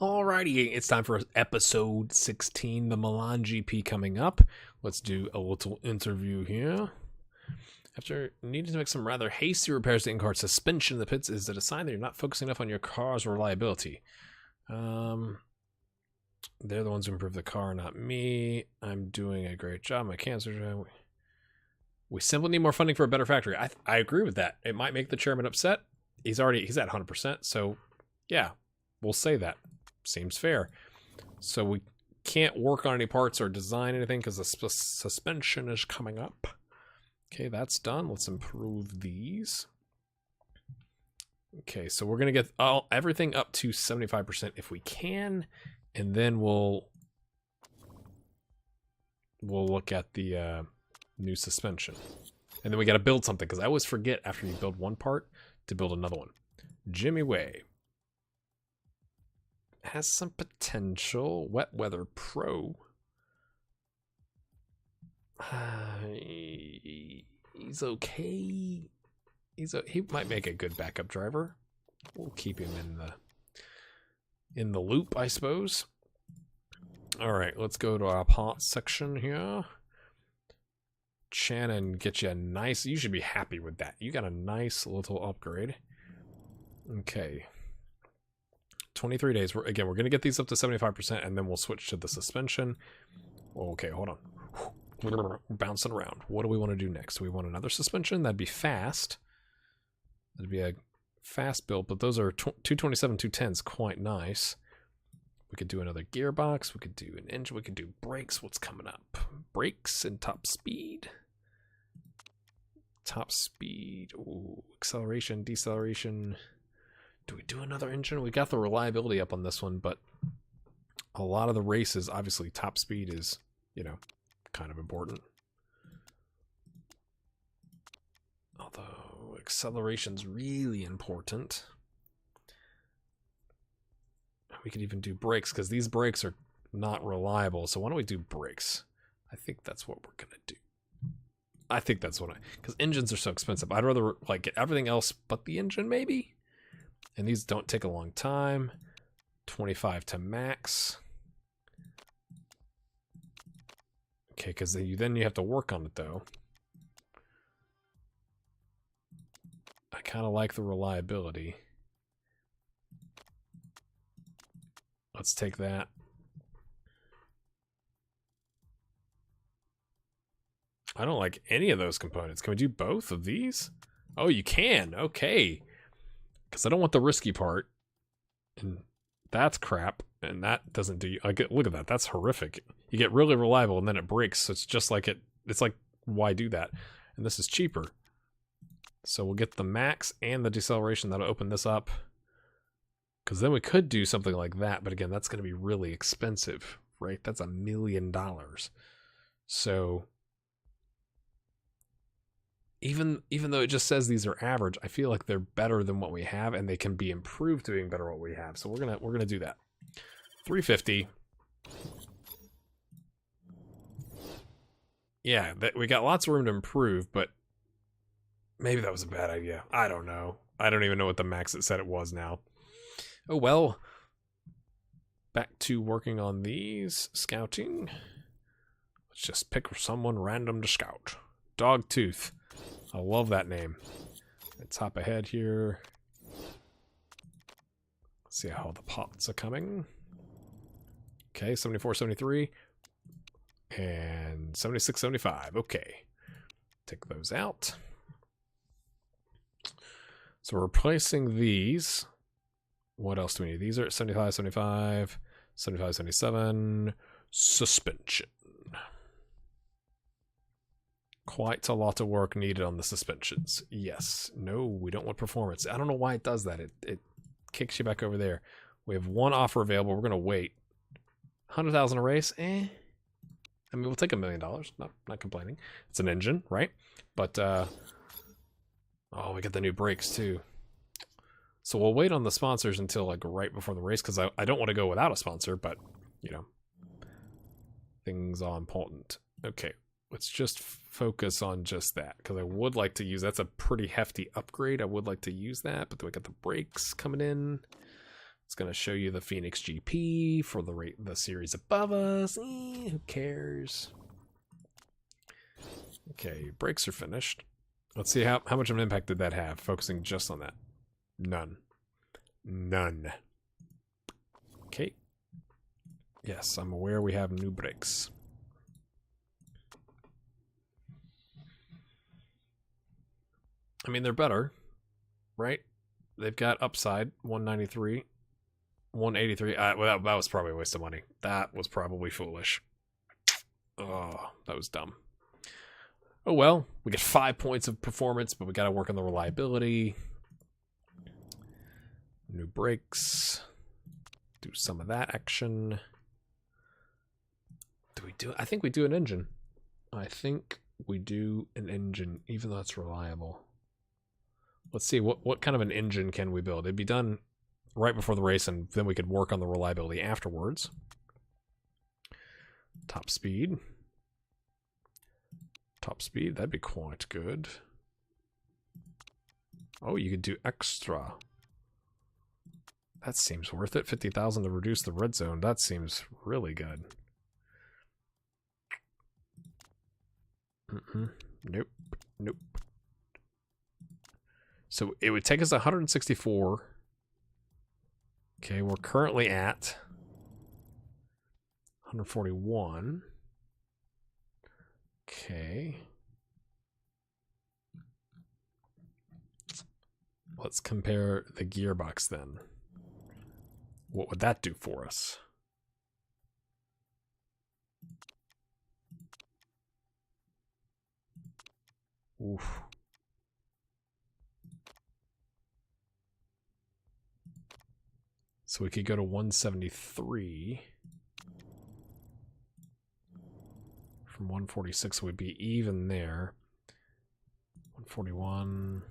Alrighty, it's time for episode 16, the Milan GP coming up. Let's do a little interview here. After needing to make some rather hasty repairs to in-car suspension in the pits, is it a sign that you're not focusing enough on your car's reliability? They're the ones who improve the car, not me. I'm doing a great job. My cancer. We simply need more funding for a better factory. I agree with that. It might make the chairman upset. He's at 100%. So, yeah, we'll say that. Seems fair. So we can't work on any parts or design anything because the suspension is coming up. Okay, that's done. Let's improve these. Okay, so we're going to get everything up to 75% if we can. And then we'll look at the new suspension. And then we got to build something because I always forget after you build one part to build another one. Jimmy Way has some potential. Wet Weather Pro. He's okay. He might make a good backup driver. We'll keep him in the loop, I suppose. All right, let's go to our parts section here. Shannon, get you a nice. You should be happy with that. You got a nice little upgrade. Okay. 23 days. We're going to get these up to 75%, and then we'll switch to the suspension. Okay, hold on. We're bouncing around. What do we want to do next? We want another suspension. That'd be fast. That'd be a fast build, but those are 227, 210s. Quite nice. We could do another gearbox. We could do an engine. We could do brakes. What's coming up? Brakes and top speed. Top speed. Ooh, acceleration, deceleration. Do we do another engine? We got the reliability up on this one, but a lot of the races, obviously, top speed is, kind of important. Although acceleration's really important. We could even do brakes because these brakes are not reliable. So why don't we do brakes? I think that's what we're gonna do. I think that's because engines are so expensive. I'd rather get everything else but the engine, maybe. And these don't take a long time. 25 to max. Okay, because then you have to work on it, though. I kind of like the reliability. Let's take that. I don't like any of those components. Can we do both of these? Oh, you can. Okay. Because I don't want the risky part. And that's crap. And that doesn't do you. Look at that. That's horrific. You get really reliable and then it breaks. So it's just like it's like, why do that? And this is cheaper. So we'll get the max and the deceleration. That'll open this up. Because then we could do something like that. But again, that's going to be really expensive, right? That's $1 million. So even though it just says these are average, I feel like they're better than what we have, and they can be improved to being better than what we have. So we're gonna do that. 350. Yeah, we got lots of room to improve, but maybe that was a bad idea. I don't know. I don't even know what the max it said it was now. Oh well. Back to working on these. Scouting. Let's just pick someone random to scout. Dogtooth. I love that name. Let's hop ahead here. Let's see how the pots are coming. Okay, 74, 73. And 76, 75. Okay. Take those out. So we're replacing these. What else do we need? These are 75, 75, 75, 77. Suspension. Quite a lot of work needed on the suspensions. Yes. No, we don't want performance. I don't know why it does that. It kicks you back over there. We have one offer available. We're going to wait. 100,000 a race? I mean, we'll take $1 million. Not complaining. It's an engine, right? But, oh, we got the new brakes too. So we'll wait on the sponsors until right before the race because I don't want to go without a sponsor, but, things are important. Okay. Let's just focus on just that because I would like to use that's a pretty hefty upgrade. I would like to use that, but then we got the brakes coming in. It's going to show you the Phoenix GP for the series above us. Who cares? Okay, brakes are finished. Let's see how much of an impact did that have, focusing just on that. None. None. Okay. Yes, I'm aware we have new brakes. I mean, they're better, right? They've got upside, 193. 183. Well, that was probably a waste of money. That was probably foolish. Oh, that was dumb. Oh well, we get 5 points of performance, but we got to work on the reliability. New brakes. Do some of that action. Do we do? I think we do an engine. I think we do an engine, even though it's reliable. Let's see what kind of an engine can we build. It'd be done right before the race, and then we could work on the reliability afterwards. Top speed. Top speed, that'd be quite good. Oh, you could do extra. That seems worth it. 50,000 to reduce the red zone. That seems really good. Nope. Nope. So it would take us 164. Okay, we're currently at 141. Okay. Let's compare the gearbox then. What would that do for us? Oof. So we could go to 173. From 146 would be even there. 141.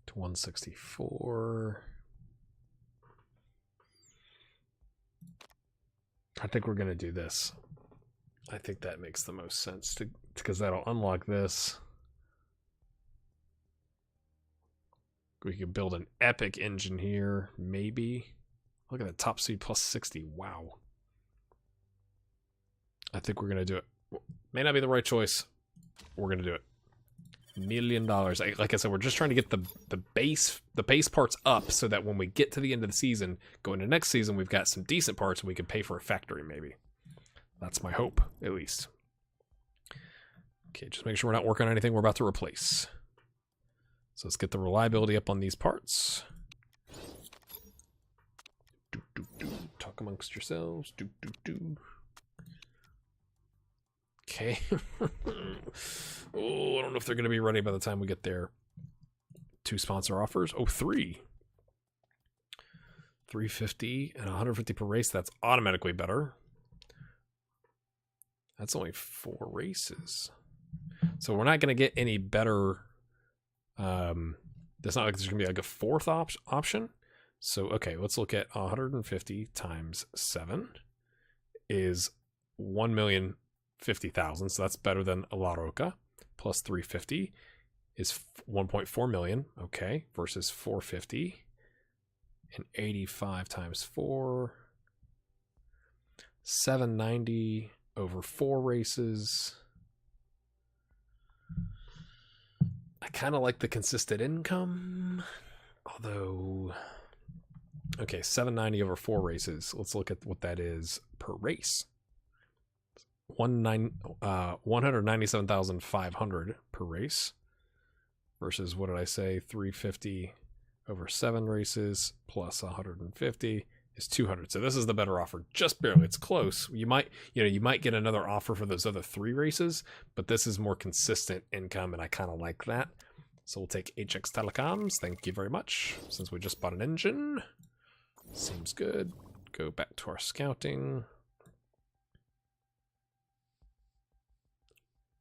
To 164. I think we're going to do this. I think that makes the most sense because that'll unlock this. We could build an epic engine here, maybe. Look at the top speed plus 60. Wow. I think we're going to do it. May not be the right choice. We're going to do it. $1 million. Like I said, we're just trying to get the base parts up so that when we get to the end of the season, go into next season, we've got some decent parts and we can pay for a factory maybe. That's my hope, at least. Okay, just make sure we're not working on anything we're about to replace. So let's get the reliability up on these parts. Talk amongst yourselves. Okay. Oh, I don't know if they're going to be ready by the time we get there. 2 sponsor offers. Oh, 3. 350 and 150 per race. That's automatically better. That's only 4 races. So we're not going to get any better. It's not like there's gonna be like a 4th option. So okay, let's look at 150 times 7 is 1,050,000. So that's better than a La Roca. Plus 350 is 1.4 million. Okay, versus 450 and 85 times 4, 790 over 4 races. I kind of like the consistent income, although, okay, 790 over 4 races. Let's look at what that is per race. 197,500 per race versus, what did I say? 350 over 7 races plus 150 is 200. So this is the better offer, just barely. It's close. You might get another offer for those other 3 races, but this is more consistent income, and I kind of like that. So we'll take HX Telecoms. Thank you very much. Since we just bought an engine, seems good. Go back to our scouting.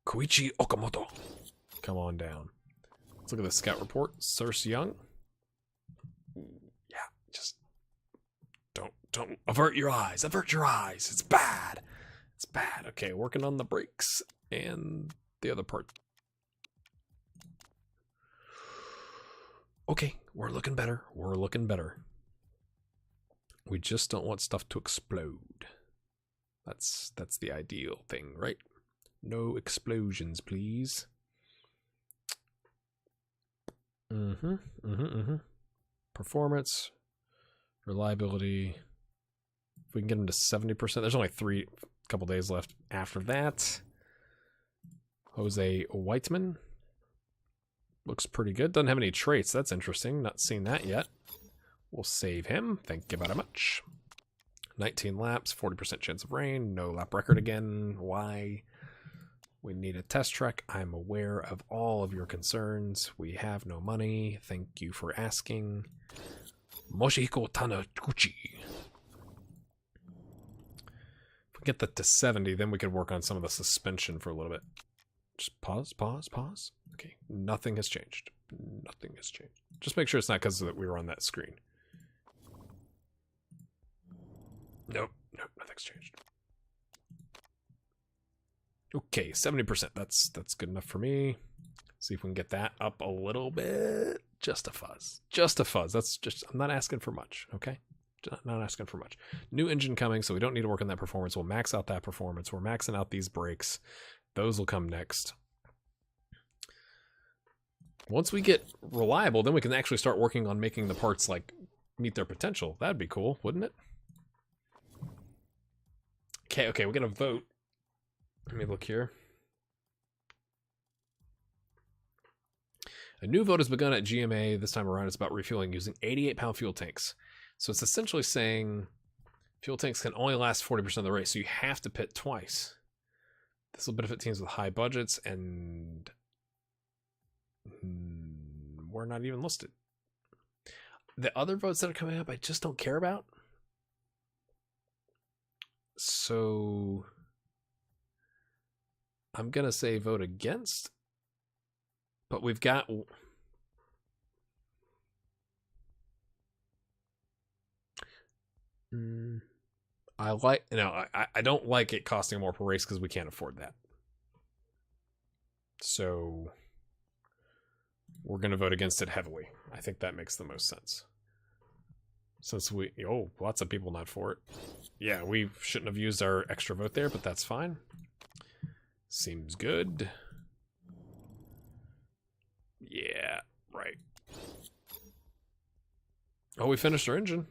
Koichi Okamoto, come on down. Let's look at the scout report. Source Young. Yeah, just don't avert your eyes. Avert your eyes. It's bad. It's bad. Okay, working on the brakes and the other part. Okay, we're looking better. We're looking better. We just don't want stuff to explode. That's the ideal thing, right? No explosions, please. Performance, reliability. If we can get them to 70%, there's only a couple days left after that. Jose Whiteman. Looks pretty good. Doesn't have any traits. That's interesting. Not seen that yet. We'll save him. Thank you very much. 19 laps, 40% chance of rain. No lap record again. Why? We need a test track. I'm aware of all of your concerns. We have no money. Thank you for asking. Moshihiko Tanaguchi. If we get that to 70, then we could work on some of the suspension for a little bit. Just pause. Okay, nothing has changed. Nothing has changed. Just make sure it's not because we were on that screen. Nope, nothing's changed. Okay, 70%. That's good enough for me. See if we can get that up a little bit. Just a fuzz. Just a fuzz. That's just, I'm not asking for much, okay? Not asking for much. New engine coming, so we don't need to work on that performance. We'll max out that performance. We're maxing out these brakes. Those will come next. Once we get reliable, then we can actually start working on making the parts, like, meet their potential. That'd be cool, wouldn't it? Okay, we're gonna vote. Let me look here. A new vote has begun at GMA. This time around, it's about refueling using 88-pound fuel tanks. So it's essentially saying fuel tanks can only last 40% of the race, so you have to pit twice. This will benefit teams with high budgets, and we're not even listed. The other votes that are coming up, I just don't care about. So I'm going to say vote against, but we've got... I don't like it costing more per race because we can't afford that. So we're going to vote against it heavily. I think that makes the most sense. Since lots of people not for it. Yeah, we shouldn't have used our extra vote there, but that's fine. Seems good. Yeah, right. Oh, we finished our engine.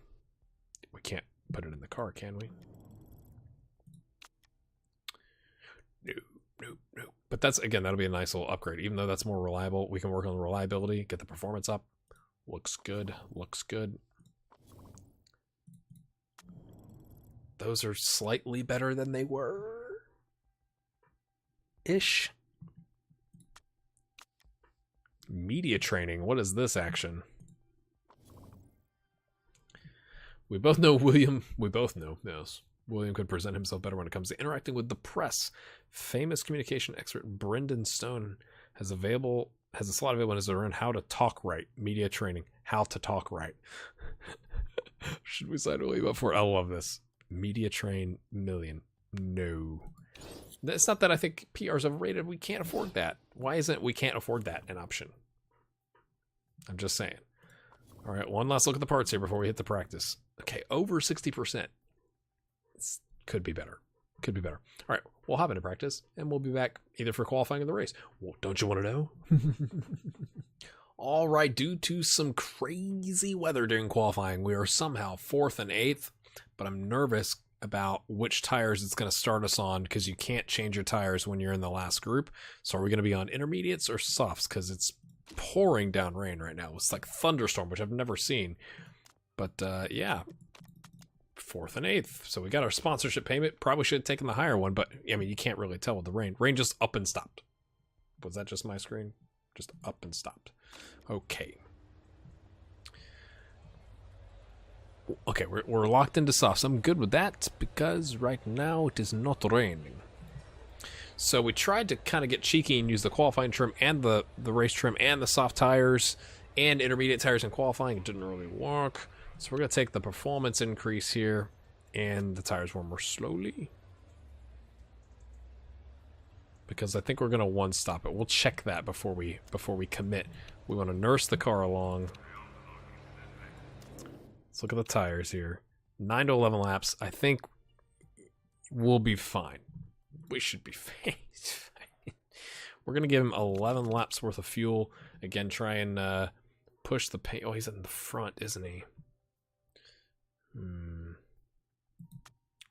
We can't put it in the car, can we? No. But that's, again, that'll be a nice little upgrade. Even though that's more reliable, we can work on the reliability, get the performance up. Looks good. Those are slightly better than they were. Ish. Media training. What is this action? We both know William. Yes. William could present himself better when it comes to interacting with the press. Famous communication expert Brendan Stone has a slot available in his around how to talk right. Media training. How to talk right. Should we sign William up for? I love this. Media train million. No. It's not that I think PR's overrated. We can't afford that. Why isn't we can't afford that an option? I'm just saying. All right, one last look at the parts here before we hit the practice. Okay, over 60%. Could be better. All right, we'll hop into practice, and we'll be back either for qualifying or the race. Well, don't you want to know? All right, due to some crazy weather during qualifying, we are somehow 4th and 8th, but I'm nervous about which tires it's going to start us on because you can't change your tires when you're in the last group. So are we going to be on intermediates or softs? Because it's pouring down rain right now. It's like thunderstorm, which I've never seen. But yeah, 4th and 8th. So we got our sponsorship payment. Probably should have taken the higher one, but I mean, you can't really tell with the rain. Rain just up and stopped. Was that just my screen? Just up and stopped. Okay. Okay, we're locked into softs. I'm good with that because right now it is not raining. So we tried to kind of get cheeky and use the qualifying trim and the race trim and the soft tires and intermediate tires in qualifying. It didn't really work. So we're going to take the performance increase here and the tires warm more slowly. Because I think we're going to one-stop it. We'll check that before we commit. We want to nurse the car along. Let's look at the tires here. 9 to 11 laps. I think we'll be fine. We should be fine. We're going to give him 11 laps worth of fuel. Again, try and push the pace. Oh, he's in the front, isn't he?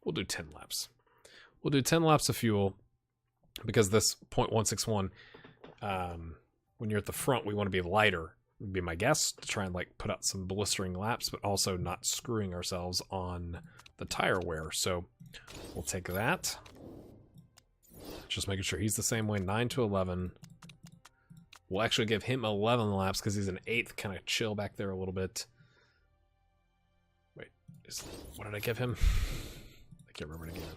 We'll do 10 laps. We'll do 10 laps of fuel because this 0.161, when you're at the front, we want to be lighter, would be my guess, to try and like put out some blistering laps, but also not screwing ourselves on the tire wear. So we'll take that. Just making sure he's the same way. 9 to 11. We'll actually give him 11 laps because he's an 8th, kind of chill back there a little bit. Wait, what did I give him? I can't remember what I gave him.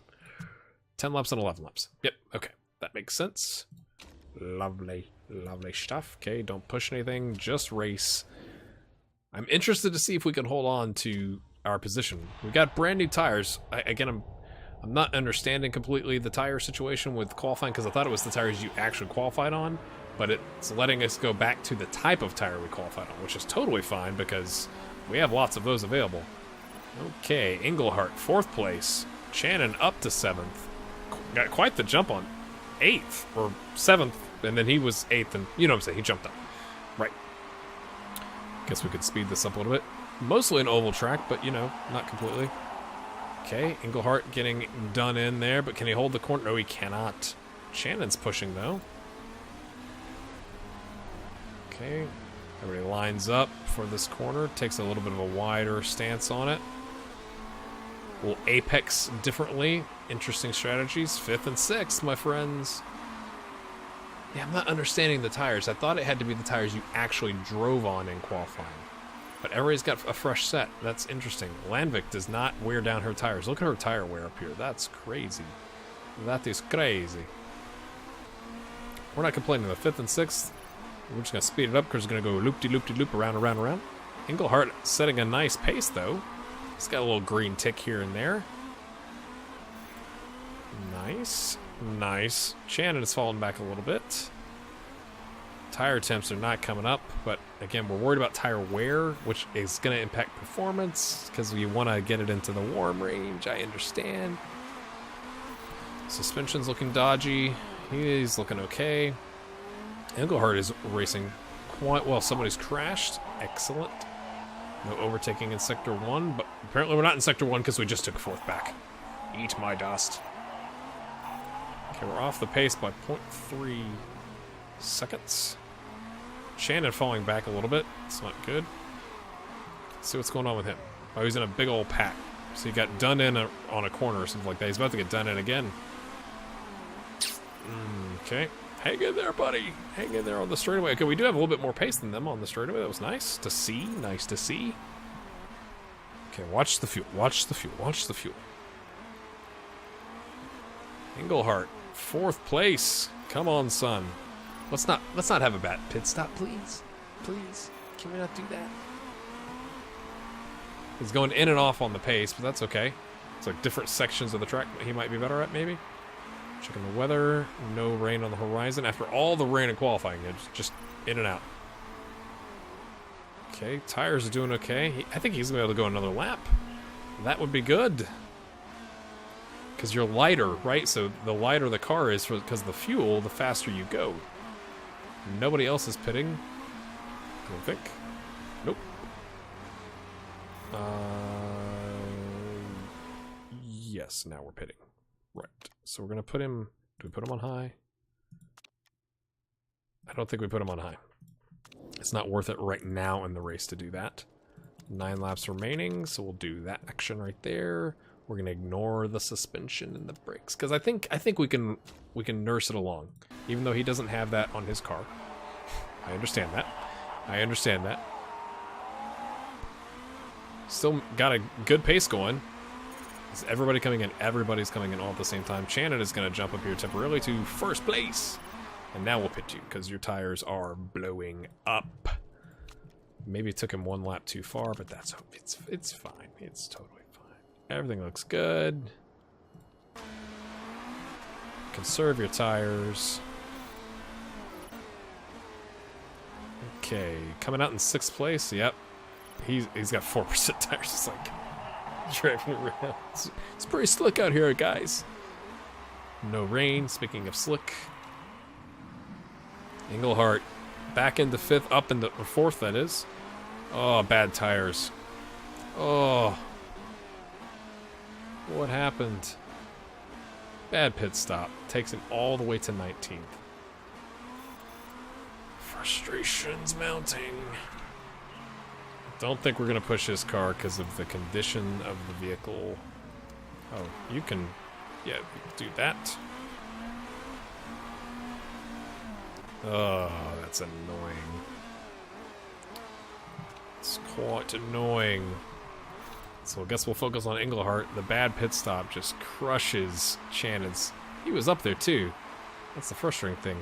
10 laps and 11 laps. Yep, okay. That makes sense. Lovely, lovely stuff. Okay, don't push anything, just race. I'm interested to see if we can hold on to our position. We got brand new tires. I'm not understanding completely the tire situation with qualifying because I thought it was the tires you actually qualified on, but it's letting us go back to the type of tire we qualified on, which is totally fine because we have lots of those available. Okay, Englehart, 4th place. Shannon up to 7th. Got quite the jump on 8th or 7th, and then he was 8th, and you know what I'm saying, he jumped up. Right. Guess we could speed this up a little bit. Mostly an oval track, but you know, not completely. Okay, Englehart getting done in there, but can he hold the corner? No, he cannot. Shannon's pushing, though. Okay, everybody lines up for this corner. Takes a little bit of a wider stance on it. We'll apex differently. Interesting strategies. 5th and 6th, my friends. Yeah, I'm not understanding the tires. I thought it had to be the tires you actually drove on in qualifying. But everybody's got a fresh set. That's interesting. Landvik does not wear down her tires. Look at her tire wear up here. That's crazy. That is crazy. We're not complaining. The 5th and 6th, we're just going to speed it up because it's going to go loop-de-loop-de-loop, around, around, around. Englehart setting a nice pace, though. He's got a little green tick here and there. Nice. Nice. Shannon is falling back a little bit. Tire temps are not coming up, but again, we're worried about tire wear, which is going to impact performance because we want to get it into the warm range. I understand. Suspension's looking dodgy. He's looking okay. Englehart is racing quite well. Somebody's crashed. Excellent. No overtaking in Sector 1, but apparently we're not in Sector 1 because we just took 4th back. Eat my dust. Okay, we're off the pace by 0.3 seconds. Shannon falling back a little bit. It's not good. Let's see what's going on with him. Oh, he's in a big old pack. So he got done in on a corner or something like that. He's about to get done in again. Okay. Hang in there, buddy. Hang in there on the straightaway. Okay, we do have a little bit more pace than them on the straightaway. That was nice to see. Nice to see. Okay, watch the fuel. Watch the fuel. Watch the fuel. Englehart, 4th place. Come on, son. Let's not have a bad pit stop, please. Please. Can we not do that? He's going in and off on the pace, but that's okay. It's like different sections of the track he might be better at, maybe. Checking the weather. No rain on the horizon. After all the rain in qualifying, it's just in and out. Okay, tires are doing okay. I think he's going to be able to go another lap. That would be good. Because you're lighter, right? So the lighter the car is because of the fuel, the faster you go. Nobody else is pitting. I don't think. Nope. Yes, now we're pitting. Right. So we're going to put him... Do we put him on high? I don't think we put him on high. It's not worth it right now in the race to do that. 9 laps remaining, so we'll do that action right there. We're going to ignore the suspension and the brakes because I think we can nurse it along, even though he doesn't have that on his car. I understand that. I understand that. Still got a good pace going. Is everybody coming in? Everybody's coming in all at the same time. Shannon is going to jump up here temporarily to 1st place. And now we'll pit you because your tires are blowing up. Maybe it took him 1 lap too far, but it's fine. It's totally fine. Everything looks good. Conserve your tires. Okay, coming out in 6th place. Yep, he's got 4% tires. It's like driving around. It's pretty slick out here, guys. No rain. Speaking of slick, Englehart back into 5th, up into 4th. That is. Oh, bad tires. Oh, what happened? Bad pit stop. Takes him all the way to 19th. Frustrations mounting. Don't think we're going to push his car because of the condition of the vehicle. Oh, you can... Yeah, you can do that. Oh, that's annoying. It's quite annoying. So I guess we'll focus on Englehart. The bad pit stop just crushes Shannon's. He was up there too. That's the frustrating thing.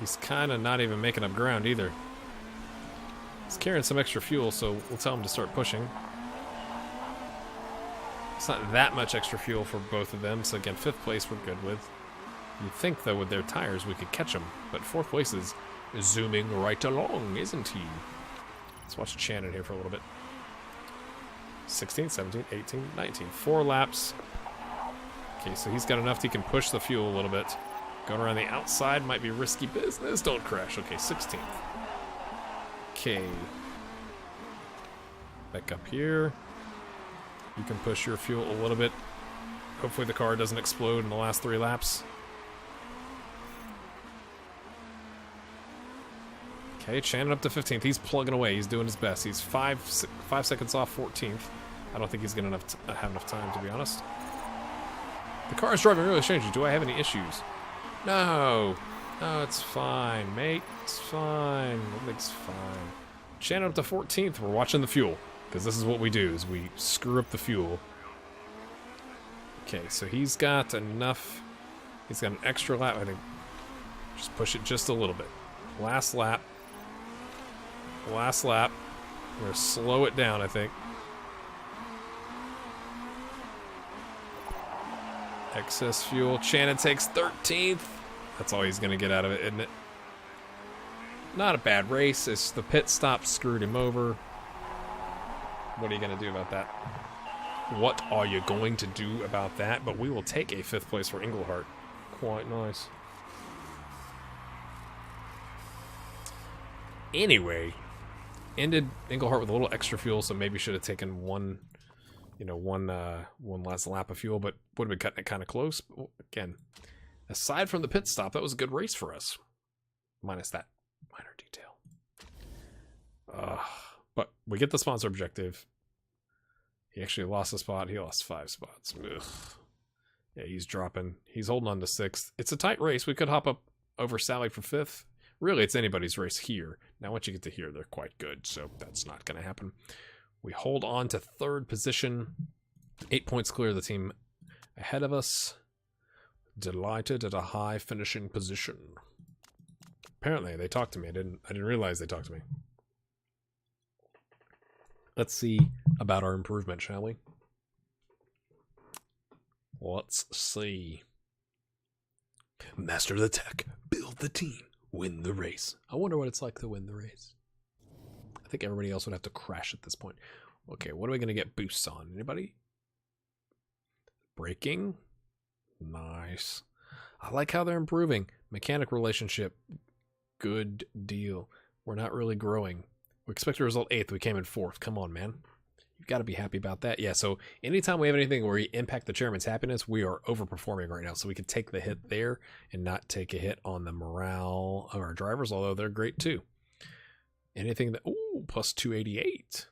He's kind of not even making up ground either. He's carrying some extra fuel, so we'll tell him to start pushing. It's not that much extra fuel for both of them, so again, 5th place we're good with. You'd think, though, with their tires we could catch them, but 4th place is zooming right along, isn't he? Let's watch Shannon here for a little bit. 16, 17, 18, 19. 4 laps. Okay, so he's got enough he can push the fuel a little bit. Going around the outside might be risky business. Don't crash. Okay, 16th. Okay. Back up here. You can push your fuel a little bit. Hopefully the car doesn't explode in the last 3 laps. Okay, Shannon up to 15th. He's plugging away. He's doing his best. He's 5 seconds off 14th. I don't think he's going to have enough time, to be honest. The car is driving really strangely. Do I have any issues? No. No, it's fine, mate. It's fine. Everything's fine. Shannon up to 14th. We're watching the fuel, because this is what we do, is we screw up the fuel. Okay, so he's got enough. He's got an extra lap, I think. Just push it just a little bit. Last lap. Last lap. We're going to slow it down, I think. Excess fuel. Shannon takes 13th. That's all he's going to get out of it, isn't it? Not a bad race. It's the pit stop screwed him over. What are you going to do about that? What are you going to do about that? But we will take a 5th place for Englehart. Quite nice. Anyway, ended Englehart with a little extra fuel, so maybe should have taken one last lap of fuel, but would have been cutting it kind of close. Again, aside from the pit stop, that was a good race for us. Minus that minor detail. But we get the sponsor objective. He actually lost a spot. He lost 5 spots. Ugh. Yeah, he's dropping. He's holding on to 6th. It's a tight race. We could hop up over Sally for 5th. Really, it's anybody's race here. Now, once you get to here, they're quite good, so that's not going to happen. We hold on to 3rd position. 8 points clear of the team ahead of us. Delighted at a high finishing position. Apparently, they talked to me. I didn't realize they talked to me. Let's see about our improvement, shall we? Let's see. Master the tech. Build the team. Win the race. I wonder what it's like to win the race. I think everybody else would have to crash at this point. Okay, what are we going to get boosts on? Anybody? Braking? Nice. I like how they're improving. Mechanic relationship. Good deal. We're not really growing. We expect a result 8th. We came in 4th. Come on, man. You've got to be happy about that. Yeah, so anytime we have anything where we impact the chairman's happiness, we are overperforming right now. So we could take the hit there and not take a hit on the morale of our drivers, although they're great too. Anything that... Ooh, plus 288.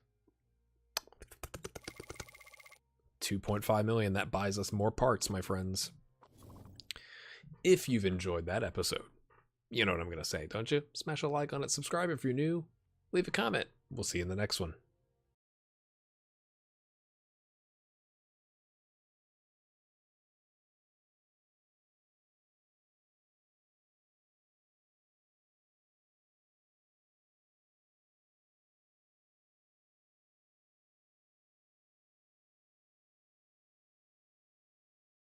2.5 million. That buys us more parts, my friends. If you've enjoyed that episode, you know what I'm going to say, don't you? Smash a like on it. Subscribe if you're new. Leave a comment. We'll see you in the next one.